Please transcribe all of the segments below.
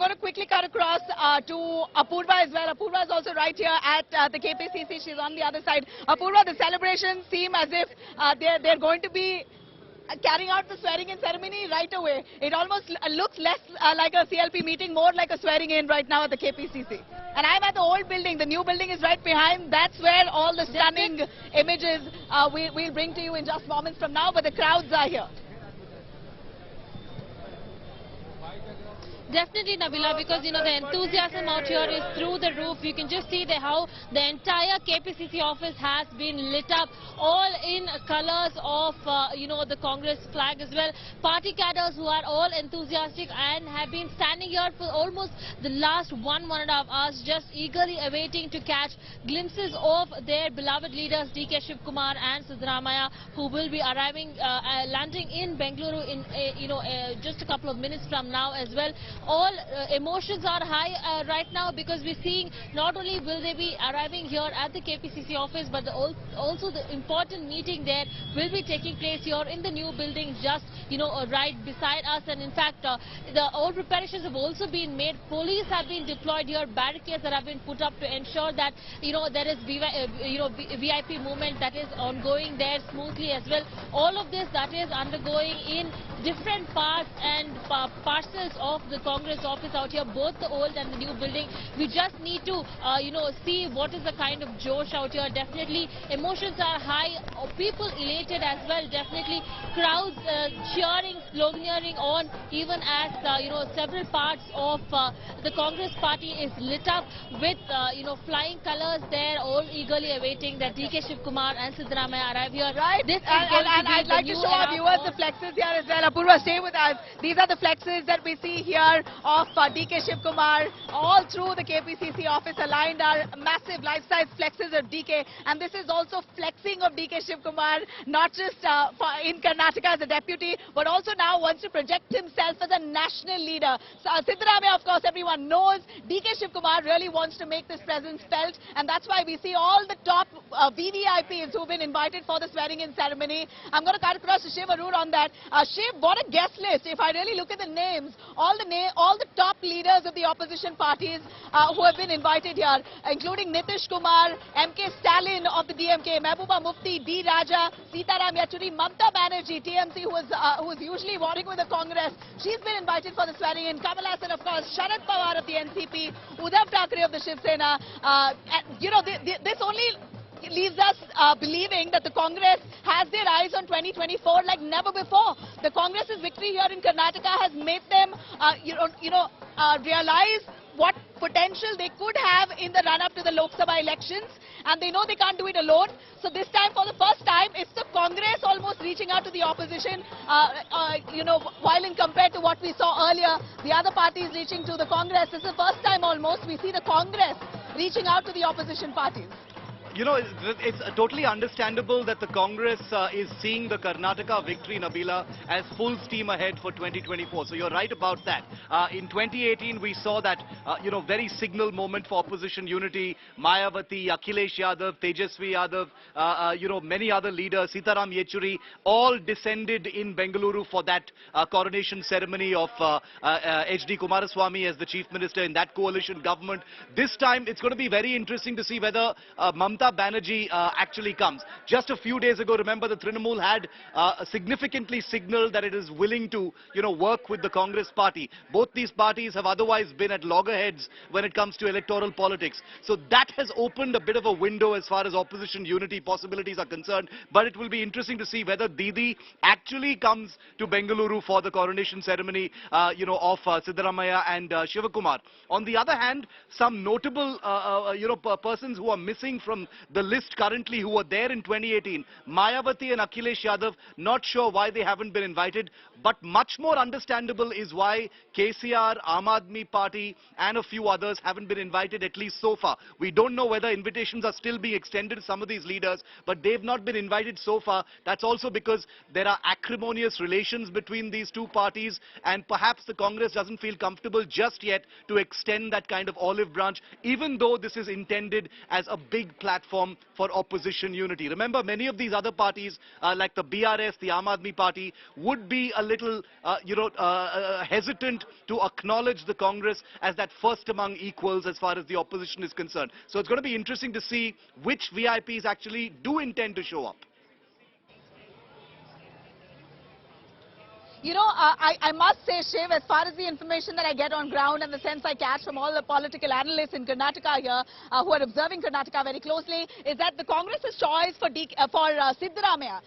going to quickly cut across to Apurva as well. Apurva is also right here at the KPCC. She's on the other side. Apurva, the celebrations seem as if they're going to be carrying out the swearing-in ceremony right away. It almost looks less like a CLP meeting, more like a swearing-in right now at the KPCC. And I'm at the old building. The new building is right behind. That's where all the stunning images we'll bring to you in just moments from now. But the crowds are here. Definitely, Nabila, because the enthusiasm out here is through the roof. You can just see how the entire KPCC office has been lit up, all in colors of the Congress flag as well. Party cadres who are all enthusiastic and have been standing here for almost the last 1.5 hours, just eagerly awaiting to catch glimpses of their beloved leaders DK Shivakumar and Siddaramaiah, who will be arriving, landing in Bengaluru in just a couple of minutes from now as well. All emotions are high right now, because we're seeing not only will they be arriving here at the KPCC office, but also the important meeting there will be taking place here in the new building just right beside us. And in fact, all preparations have also been made. Police have been deployed here, barricades that have been put up to ensure that there is VIP movement that is ongoing there smoothly as well. All of this that is undergoing in different parts and parcels of the Congress office out here, both the old and the new building. We just need to see what is the kind of josh out here. Definitely emotions are high, people elated as well. Definitely crowds cheering, sloganeering on, even as several parts of the Congress party is lit up with flying colors there, all eagerly awaiting that DK Shivakumar and Siddaramaiah arrive here. Right, and I'd like to show our viewers the flexes here as well. Apurva, stay with us. These are the flexes that we see here of DK Shivakumar. All through the KPCC office aligned are massive life-size flexes of DK, and this is also flexing of DK Shivakumar, not just in Karnataka as a deputy, but also now wants to project himself as a national leader. So, Siddaramaiah, of course, everyone knows. DK Shivakumar really wants to make this presence felt, and that's why we see all the top VVIPs who've been invited for the swearing-in ceremony. I'm going to cut across to Shiv, Aroor on that. Shiv, what a guest list. If I really look at the names, all the top leaders of the opposition parties who have been invited here, including Nitish Kumar, MK Stalin of the DMK, Mehbooba Mufti, D. Raja, Sitaram Yechuri, Mamta Banerjee, TMC, who is usually warring with the Congress. She's been invited for the swearing-in. Kamal Hassan, of course, Sharad Pawar of the NCP, Uddhav Thackeray of the Shiv Sena. This only leaves us believing that the Congress has their eyes on 2024 like never before. The Congress's victory here in Karnataka has made them, realize what potential they could have in the run-up to the Lok Sabha elections, and they know they can't do it alone. So this time, for the first time, it's the Congress almost reaching out to the opposition, while in compared to what we saw earlier, the other parties reaching to the Congress. This is the first time almost we see the Congress reaching out to the opposition parties. It's totally understandable that the Congress is seeing the Karnataka victory, Nabila, as full steam ahead for 2024. So you're right about that. In 2018, we saw that, very signal moment for opposition unity. Mayawati, Akhilesh Yadav, Tejasvi Yadav, many other leaders, Sitaram Yechuri, all descended in Bengaluru for that coronation ceremony of H.D. Kumaraswamy as the Chief Minister in that coalition government. This time, it's going to be very interesting to see whether Mamta Banerjee actually comes. Just a few days ago, remember, the Trinamool had significantly signaled that it is willing to, work with the Congress party. Both these parties have otherwise been at loggerheads when it comes to electoral politics. So that has opened a bit of a window as far as opposition unity possibilities are concerned. But it will be interesting to see whether Didi actually comes to Bengaluru for the coronation ceremony, of Siddaramaiah and Shivakumar. On the other hand, some notable, persons who are missing from the list currently, who were there in 2018, Mayawati and Akhilesh Yadav, not sure why they haven't been invited, but much more understandable is why KCR, Aam Aadmi Party and a few others haven't been invited, at least so far. We don't know whether invitations are still being extended to some of these leaders, but they've not been invited so far. That's also because there are acrimonious relations between these two parties, and perhaps the Congress doesn't feel comfortable just yet to extend that kind of olive branch, even though this is intended as a big platform platform for opposition unity. Remember, many of these other parties, like the BRS, the Aam Aadmi Party, would be a little, hesitant to acknowledge the Congress as that first among equals as far as the opposition is concerned. So it's going to be interesting to see which VIPs actually do intend to show up. You know, I must say, Shiv, as far as the information that I get on ground and the sense I catch from all the political analysts in Karnataka here, who are observing Karnataka very closely, is that the Congress's choice for Siddaramaiah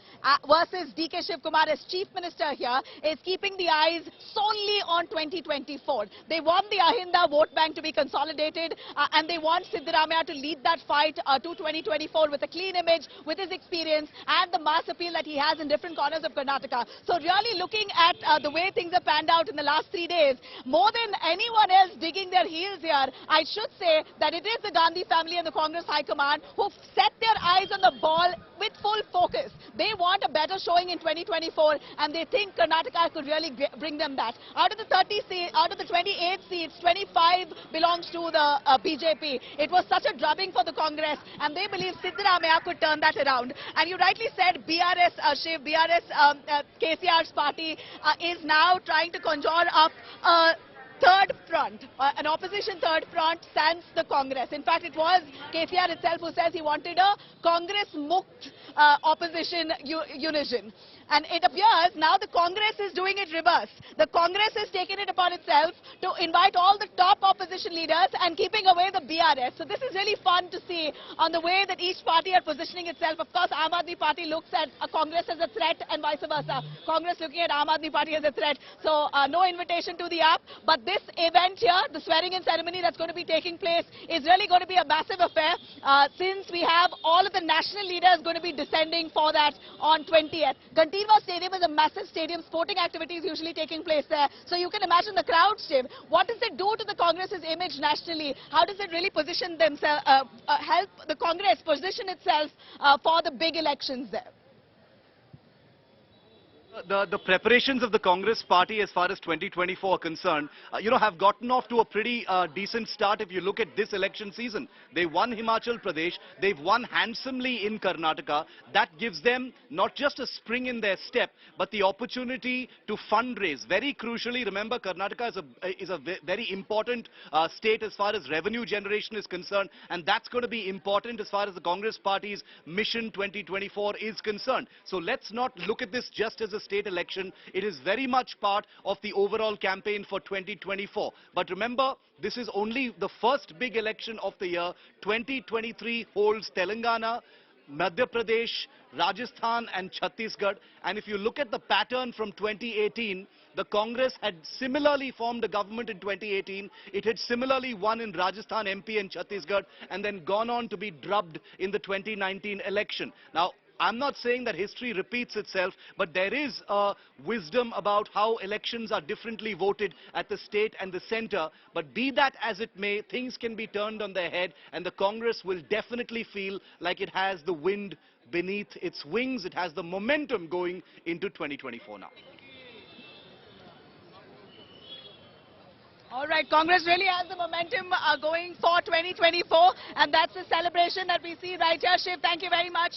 versus DK Shivakumar as Chief Minister here is keeping the eyes solely on 2024. They want the Ahinda vote bank to be consolidated, and they want Siddaramaiah to lead that fight to 2024 with a clean image, with his experience, and the mass appeal that he has in different corners of Karnataka. So really looking at the way things have panned out in the last 3 days, more than anyone else digging their heels here, I should say that it is the Gandhi family and the Congress High Command who've set their eyes on the ball with full focus. They want a better showing in 2024, and they think Karnataka could really bring them that. Out of the 28 seats, 25 belongs to the BJP. It was such a drubbing for the Congress, and they believe Siddaramaiah could turn that around. And you rightly said, BRS, Shiv, KCR's party is now trying to conjure up a third front, an opposition third front, sans the Congress. In fact, it was KCR itself who says he wanted a Congress-mukt opposition unison. And it appears now the Congress is doing it reverse. The Congress has taken it upon itself to invite all the top opposition leaders and keeping away the BRS. So this is really fun to see on the way that each party are positioning itself. Of course, Aam Aadmi Party looks at a Congress as a threat and vice versa. Congress looking at Aam Aadmi Party as a threat. So no invitation to the app. But this event here, the swearing-in ceremony that's going to be taking place, is really going to be a massive affair since we have all of the national leaders going to be descending for that on 20th. Kantiwa Stadium is a massive stadium. Sporting activities usually taking place there. So you can imagine the crowd, Shiv. What does it do to the Congress's image nationally? How does it really position themselves, help the Congress position itself for the big elections there? The preparations of the Congress party as far as 2024 are concerned, have gotten off to a pretty decent start if you look at this election season. They won Himachal Pradesh, they've won handsomely in Karnataka. That gives them not just a spring in their step, but the opportunity to fundraise. Very crucially, remember, Karnataka is a very important state as far as revenue generation is concerned, and that's going to be important as far as the Congress party's mission 2024 is concerned. So let's not look at this just as a state election. It is very much part of the overall campaign for 2024. But remember, this is only the first big election of the year. 2023 holds Telangana, Madhya Pradesh, Rajasthan and Chhattisgarh. And if you look at the pattern from 2018, the Congress had similarly formed a government in 2018. It had similarly won in Rajasthan, MP and Chhattisgarh, and then gone on to be drubbed in the 2019 election. Now, I'm not saying that history repeats itself, but there is wisdom about how elections are differently voted at the state and the centre. But be that as it may, things can be turned on their head, and the Congress will definitely feel like it has the wind beneath its wings. It has the momentum going into 2024 now. All right, Congress really has the momentum going for 2024, and that's the celebration that we see right here. Shiv, thank you very much.